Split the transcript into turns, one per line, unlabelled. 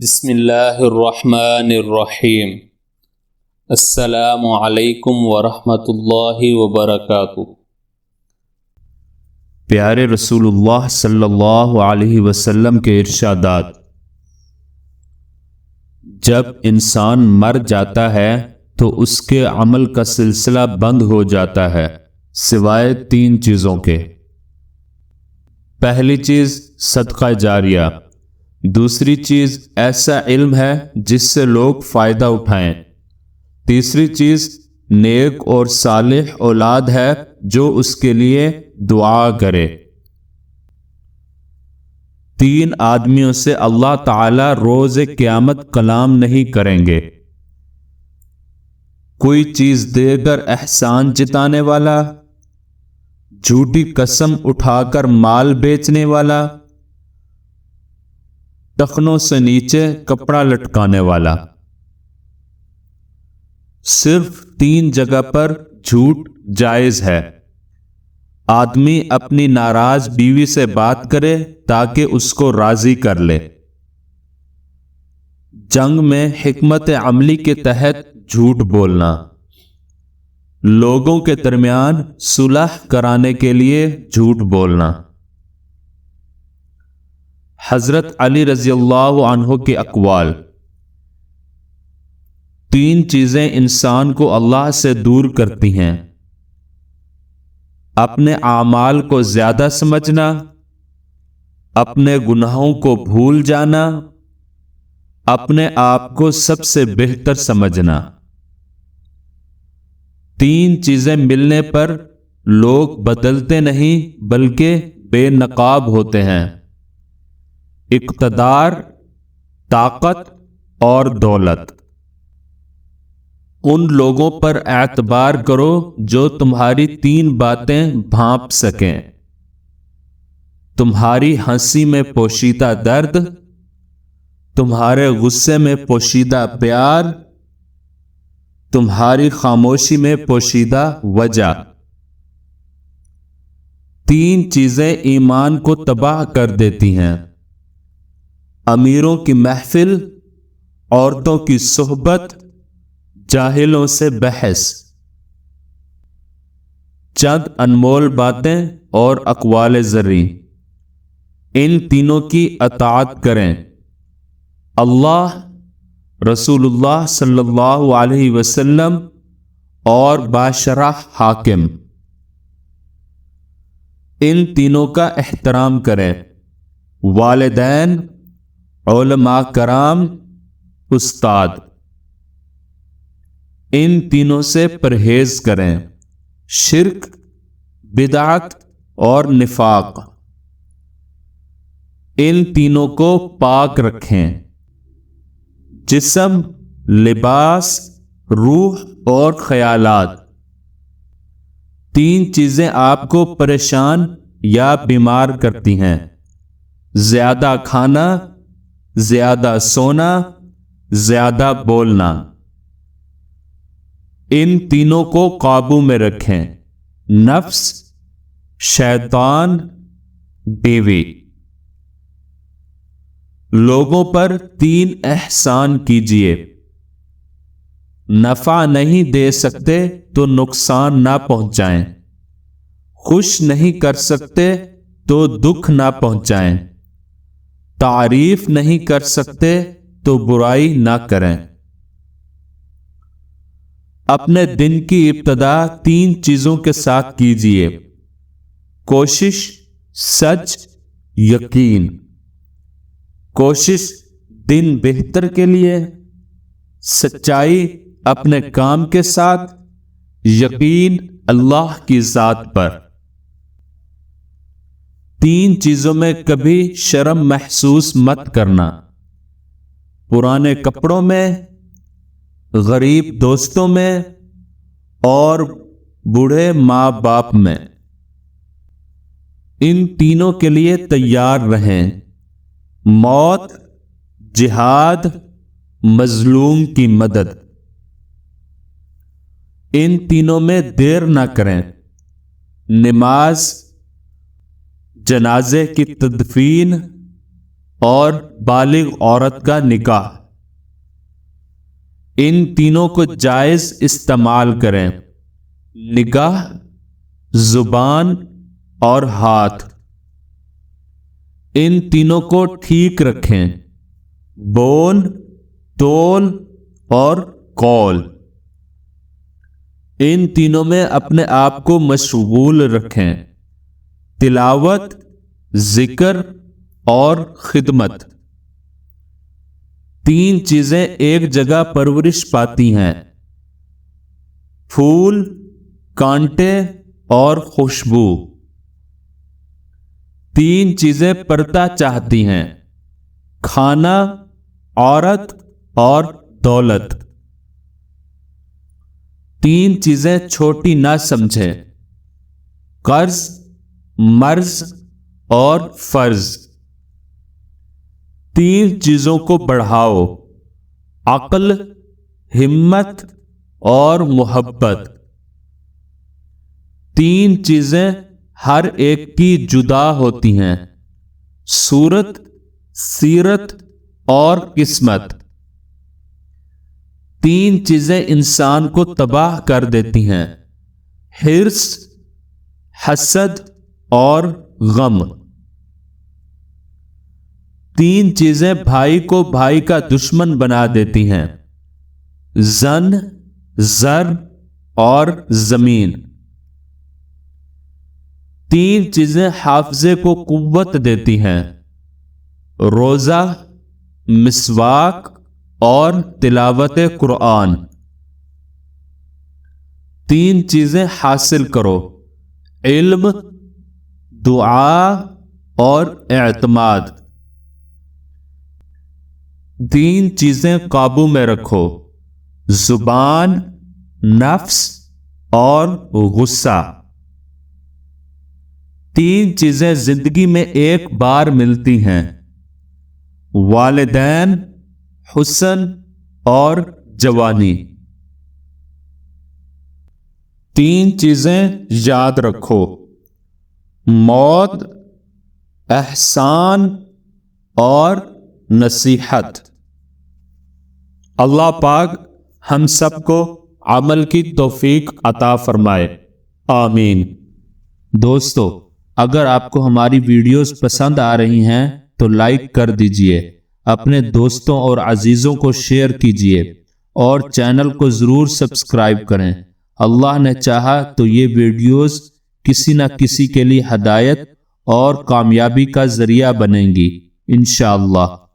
بسم اللہ الرحمن الرحیم۔ السلام علیکم ورحمۃ اللہ وبرکاتہ۔
پیارے رسول اللہ صلی اللہ علیہ وسلم کے ارشادات۔ جب انسان مر جاتا ہے تو اس کے عمل کا سلسلہ بند ہو جاتا ہے سوائے 3 چیزوں کے۔ پہلی چیز صدقہ جاریہ، دوسری چیز ایسا علم ہے جس سے لوگ فائدہ اٹھائیں، تیسری چیز نیک اور صالح اولاد ہے جو اس کے لیے دعا کرے۔ 3 آدمیوں سے اللہ تعالی روز قیامت کلام نہیں کریں گے: کوئی چیز دے کر احسان جتانے والا، جھوٹی قسم اٹھا کر مال بیچنے والا، ٹخنوں سے نیچے کپڑا لٹکانے والا۔ صرف 3 جگہ پر جھوٹ جائز ہے۔ آدمی اپنی ناراض بیوی سے بات کرے تاکہ اس کو راضی کر لے۔ جنگ میں حکمت عملی کے تحت جھوٹ بولنا۔ لوگوں کے درمیان صلح کرانے کے لیے جھوٹ بولنا۔ حضرت علی رضی اللہ عنہ کے اقوال۔ 3 چیزیں انسان کو اللہ سے دور کرتی ہیں: اپنے اعمال کو زیادہ سمجھنا، اپنے گناہوں کو بھول جانا، اپنے آپ کو سب سے بہتر سمجھنا۔ 3 چیزیں ملنے پر لوگ بدلتے نہیں بلکہ بے نقاب ہوتے ہیں: اقتدار، طاقت اور دولت۔ ان لوگوں پر اعتبار کرو جو تمہاری 3 باتیں بھانپ سکیں: تمہاری ہنسی میں پوشیدہ درد، تمہارے غصے میں پوشیدہ پیار، تمہاری خاموشی میں پوشیدہ وجہ۔ 3 چیزیں ایمان کو تباہ کر دیتی ہیں: امیروں کی محفل، عورتوں کی صحبت، جاہلوں سے بحث۔ چند انمول باتیں اور اقوال زرعی، ان تینوں کی اطاعت کریں: اللہ، رسول اللہ صلی اللہ علیہ وسلم اور باشرح حاکم۔ ان تینوں کا احترام کریں: والدین، علماء کرام، استاد۔ ان تینوں سے پرہیز کریں: شرک، بدعت اور نفاق۔ ان تینوں کو پاک رکھیں: جسم، لباس، روح اور خیالات۔ 3 چیزیں آپ کو پریشان یا بیمار کرتی ہیں: زیادہ کھانا، زیادہ سونا، زیادہ بولنا۔ ان تینوں کو قابو میں رکھیں: نفس، شیطان، بیوی۔ لوگوں پر 3 احسان کیجیے: نفع نہیں دے سکتے تو نقصان نہ پہنچائیں، خوش نہیں کر سکتے تو دکھ نہ پہنچائیں، تعریف نہیں کر سکتے تو برائی نہ کریں۔ اپنے دن کی ابتدا 3 چیزوں کے ساتھ کیجیے: کوشش، سچ، یقین۔ کوشش دن بہتر کے لیے، سچائی اپنے کام کے ساتھ، یقین اللہ کی ذات پر۔ 3 چیزوں میں کبھی شرم محسوس مت کرنا: پرانے کپڑوں میں، غریب دوستوں میں اور بوڑھے ماں باپ میں۔ ان تینوں کے لیے تیار رہیں: موت، جہاد، مظلوم کی مدد۔ ان تینوں میں دیر نہ کریں: نماز، جنازے کی تدفین اور بالغ عورت کا نکاح۔ ان تینوں کو جائز استعمال کریں، نگاہ، زبان اور ہاتھ۔ ان تینوں کو ٹھیک رکھیں، بول، تول اور قول۔ ان تینوں میں اپنے آپ کو مشغول رکھیں، تلاوت، ذکر اور خدمت۔ تین چیزیں ایک جگہ پرورش پاتی ہیں، پھول، کانٹے اور خوشبو۔ تین چیزیں پرتا چاہتی ہیں، کھانا، عورت اور دولت۔ تین چیزیں چھوٹی نہ سمجھیں، قرض، مرض اور فرض۔ تین چیزوں کو بڑھاؤ، عقل، ہمت اور محبت۔ تین چیزیں ہر ایک کی جدا ہوتی ہیں، صورت، سیرت اور قسمت۔ تین چیزیں انسان کو تباہ کر دیتی ہیں، حرص، حسد اور غم۔ تین چیزیں بھائی کو بھائی کا دشمن بنا دیتی ہیں، زن، زر اور زمین۔ تین چیزیں حافظے کو قوت دیتی ہیں، روزہ، مسواک اور تلاوت قرآن۔ تین چیزیں حاصل کرو، علم، دعا اور اعتماد۔ تین چیزیں قابو میں رکھو، زبان، نفس اور غصہ۔ تین چیزیں زندگی میں ایک بار ملتی ہیں، والدین، حسن اور جوانی۔ تین چیزیں یاد رکھو، موت، احسان اور نصیحت۔ اللہ پاک ہم سب کو عمل کی توفیق عطا فرمائے، آمین۔ دوستو، اگر آپ کو ہماری ویڈیوز پسند آ رہی ہیں تو لائک کر دیجئے، اپنے دوستوں اور عزیزوں کو شیئر کیجئے اور چینل کو ضرور سبسکرائب کریں۔ اللہ نے چاہا تو یہ ویڈیوز کسی نہ کسی کے لیے ہدایت اور کامیابی کا ذریعہ بنیں گی، انشاءاللہ۔